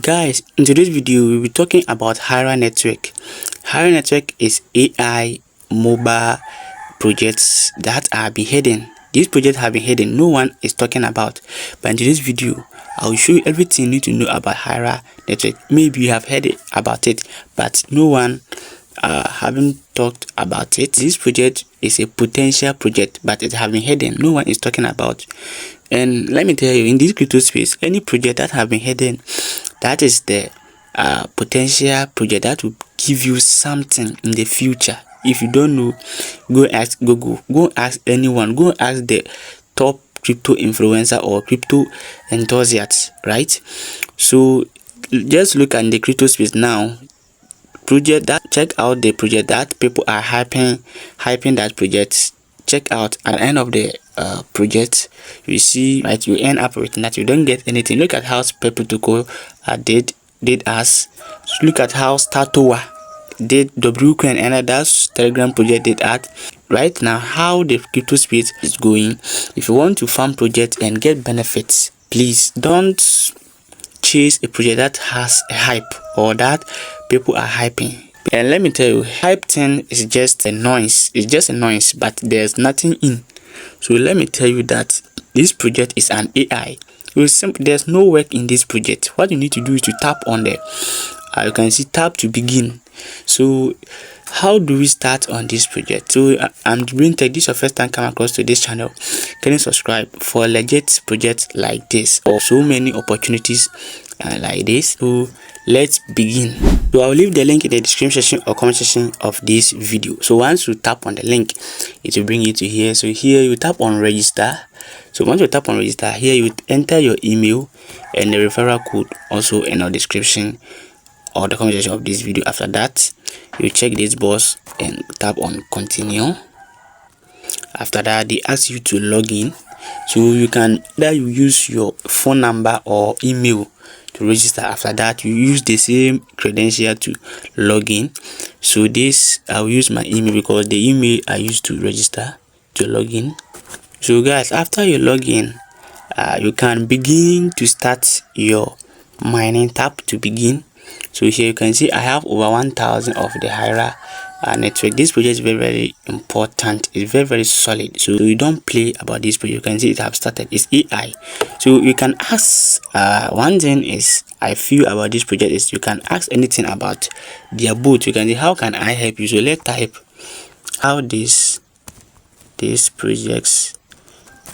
Guys, in today's video we'll be talking about Hyra network. Hyra network is AI mobile projects that are being hidden. These projects have been hidden, no one is talking about. But in today's video I will show you everything you need to know about Hyra network. Maybe you have heard about it, but no one haven't talked about it. This project is a potential project, but it has been hidden, no one is talking about. And let me tell you, in this crypto space, any project that have been hidden, that is the potential project that will give you something in the future. If you don't know, go ask Google, go ask anyone, go ask the top crypto influencer or crypto enthusiasts, right? So just look at the crypto space now. Check out the project that people are hyping that project. Check out at the end of the project, you see, right, you end up with that, you don't get anything. Look at how Spare Protocol did us. Look at how Statowa did, WQ and another Telegram project did that. Right now, how the crypto space is going. If you want to farm project and get benefits, please don't chase a project that has a hype or that people are hyping. And let me tell you, hype thing is just a noise. It's just a noise, but there's nothing in. So let me tell you that this project is an AI. There's no work in this project. What you need to do is to tap on the you can see tap to begin. So how do we start on this project? So I'm Brain Tech. This is your first time come across to this channel. Can you subscribe for legit projects like this or so many opportunities like this? So let's begin. So I'll leave the link in the description section or comment section of this video. So once you tap on the link, it will bring you to here. So here you tap on register. So once you tap on register, here you enter your email and the referral code also in our description or the comment section of this video. After that, you check this box and tap on continue. After that, they ask you to log in. So you can either you use your phone number or email to register. After that, you use the same credential to log in. So this I'll use my email because the email I used to register to log in. So guys, after you log in, you can begin to start your mining. Tap to begin. So here you can see I have over 1,000 of the Hyra network. This project is very important. It's very solid. So you don't play about this project. You can see it have started. It's AI. So you can ask one thing is I feel about this project is you can ask anything about their boot. You can say how can I help you. So let's type how this projects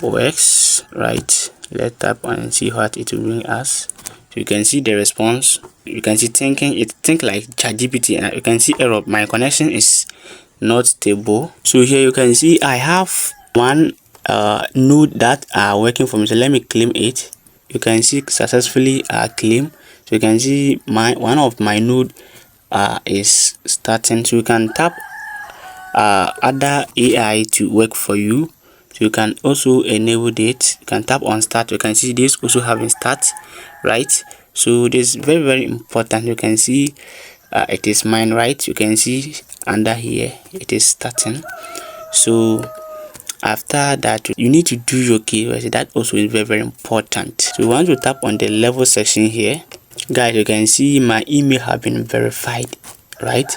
works, right? Let's tap on and see what it will bring us. So you can see the response. You can see think like ChatGPT, and you can see error. My connection is not stable. So here you can see I have one node that are working for me. So let me claim it. You can see successfully claim. So you can see one of my node is starting. So you can tap other AI to work for you. So you can also enable it. You can tap on start. You can see this also having start, right? So this is very important. You can see it is mine, right? You can see under here it is starting. So after that, you need to do your KYC. That also is very important. So once you tap on the level section here, guys, you can see my email have been verified, right?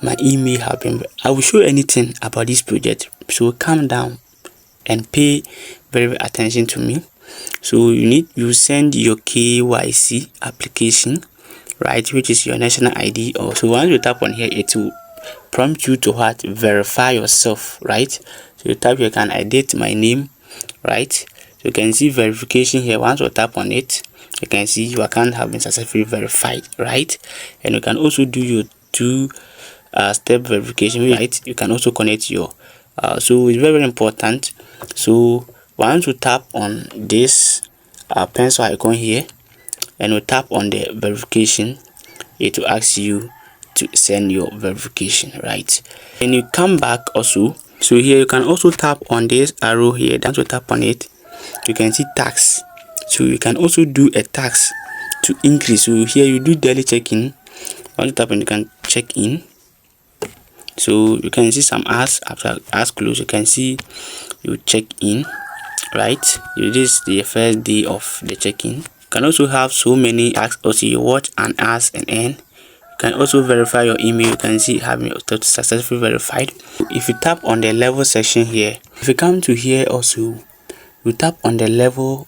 My email have been. I will show anything about this project. So calm down and pay very attention to me. So you send your KYC application, right, which is your national ID. Also once you tap on here, it will prompt you to verify yourself, right? So you tap here, can edit my name, right? So you can see verification here. Once you tap on it, you can see your account have been successfully verified, right? And you can also do your two-step verification, right? You can also connect your so it's very important. So once you tap on this pencil icon here and you tap on the verification, it will ask you to send your verification, right? And you come back also. So here you can also tap on this arrow here. Once you tap on it, you can see tax. So you can also do a tax to increase. So here you do daily check-in. Once you tap on, you can check in. So you can see some ads. After ads close, you can see you check in, right? This is the first day of the check-in. can also have so many tasks. Also, you watch and ask and earn. You can also verify your email. You can see having successfully verified. If you tap on the level section here, if you come to here also, you tap on the level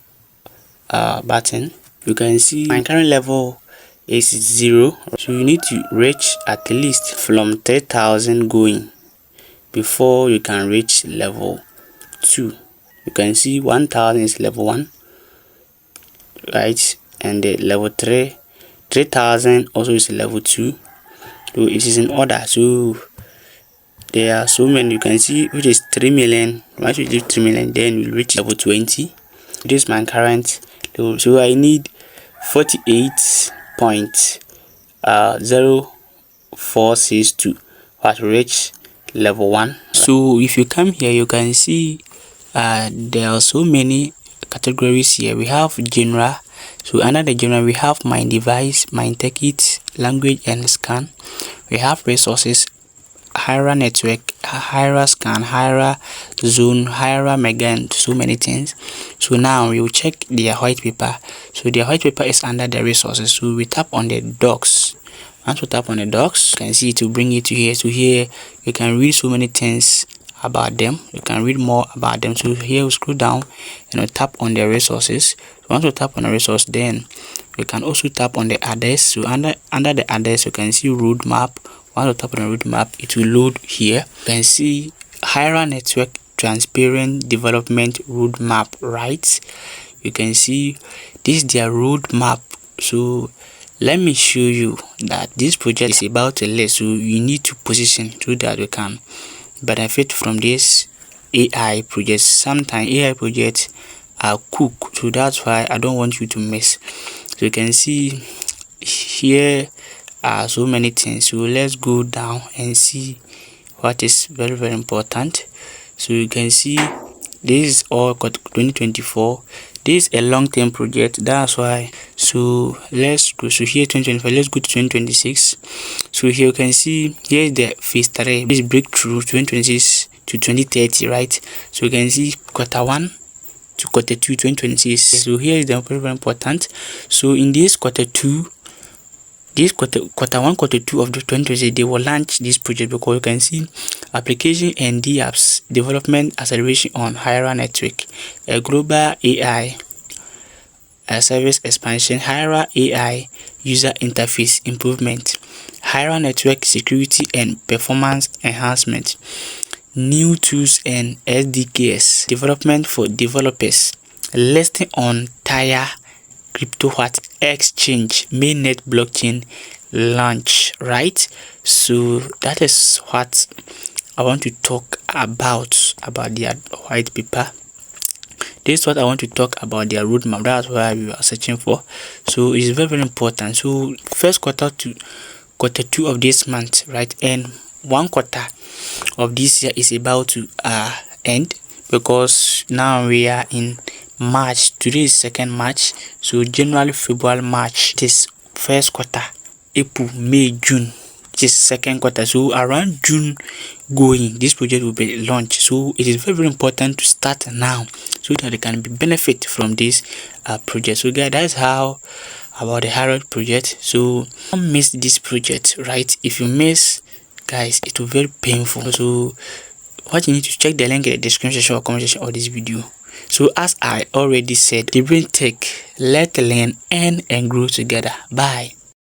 button, you can see my current level is 0, so you need to reach at least from 3,000 going before you can reach level 2. You can see 1,000 is level 1, right? And the level 3,000 also is level 2. So it is in order. So there are so many. You can see which is 3 million. Once you reach 3 million, then you reach level 20. This is my current level. So I need 48.0462 to reach level 1. So if you come here, you can see there are so many categories here. We have genre. So under the genre, we have my device, my ticket, language and scan. We have resources, Hyra network, Hyra scan, Hyra zone, Hyra mega, and so many things. So now we will check their white paper. So their white paper is under the resources. So we tap on the docs. Once we tap on the docs, you can see it will bring it to here. So here you can read so many things about them. You can read more about them. So here we scroll down and we tap on the resources. So once we tap on the resource, then we can also tap on the others. So under the others, you can see roadmap. Once we tap on the roadmap, it will load here. You can see Hyra network transparent development roadmap, right? You can see this is their roadmap. So let me show you that this project is about to list. So you need to position so that we can benefit from this AI project. Sometimes AI projects are cooked, so that's why I don't want you to miss. So you can see here are so many things. So let's go down and see what is very, very important. So you can see this is all 2024. This is a long-term project, that's why. So let's go. So here 2025, let's go to 2026. So here you can see here is the phase 3, this breakthrough 2026 to 2030, right? So you can see Q1 to Q2 2026. So here is the very, very important. So in this Q2, this Q1, Q2 of the 2020, they will launch this project, because you can see application and apps development acceleration on Hyra network, a global AI service expansion, Hyra AI user interface improvement, Hyra network security and performance enhancement, new tools and SDKs development for developers, listing on Tire crypto exchange mainnet blockchain launch, right? So that is what I want to talk about their white paper. This is what I want to talk about their roadmap. That's why we are searching for. So it's very, very important. So first quarter to Q2 of this month, right? And 1 quarter of this year is about to end, because now we are in March. Today is 2nd March. So January, February, March, this first quarter. April, May, June, this 2nd quarter. So around June going, this project will be launched. So it is very, very important to start now, so that they can be benefit from this project. So guys, that's how about the Hyra project. So don't miss this project, right? If you miss, guys, it will be very painful. So what you need to check the link in the description section or comment section of this video. So as I already said, the brain tech, let learn, earn and grow together. Bye.